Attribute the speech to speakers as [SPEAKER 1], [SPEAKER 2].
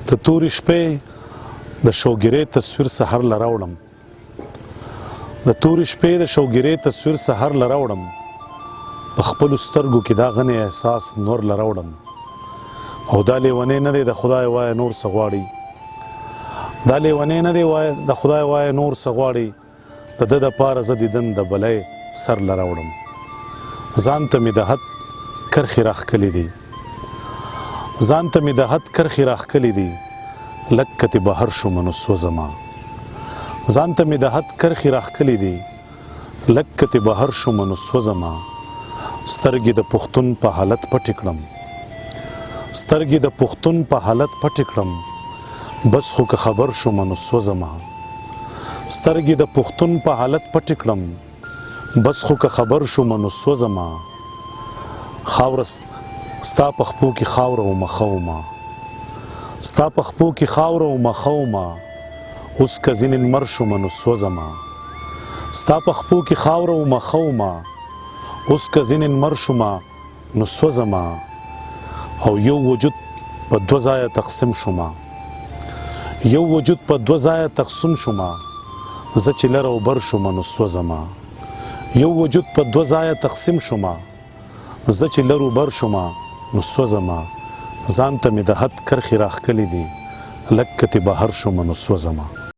[SPEAKER 1] د تورې شپې د شوګیرې تصویر سحر لراوړم د تورې شپې د شوګیرې تصویر سحر لراوړم په خپل سترګو کې دا غنې احساس نور لراوړم او دا لیونې نه دی د خدای وای نور څه غواړي دا لیونې نه دی وای د خدای وای نور څه غواړي د ده دپاره زه دیدن د بلۍ سر لراوړم ځان ته مې د حد کرښې راښکلې دي ځان ته مې د حد کرښې راښکلې دي لږ کتې بهر شومه نو سوځمه ځان ته مې د حد کرښې راښکلې دي لږ کتې بهر شومه نو سوځمه سترګې د پښتون په حالت پټې کړم سترګې د پښتون په حالت پټې کړم بس خو که خبر شومه نو سوځمه سترګې د پښتون په حالت پټې کړم بس خو که خبر شومه نو سوځمه خاوره ستا په خپو کې خاوره ومه ښه ومه ستا په خپو کې خاوره ومه ښه ومه اوس که ځینې لمر شومه نو سوځمه ستا په خپو کې خاوره ومه ښه ومه اوس که ځینې لمر شومه نو سوځمه او یو وجود په دوه ځایه تقسیم شومه یو وجود په دوه ځایه تقسیم شومه زه چې لر او بر شومه نو سوځمه یو وجود په دوه ځایه تقسیم شومه زه چې لر او بر شومه نو سوځمه ځان ته مې د حد کرښې راښکلې دي لږ کتې بهر شومه نو سوځمه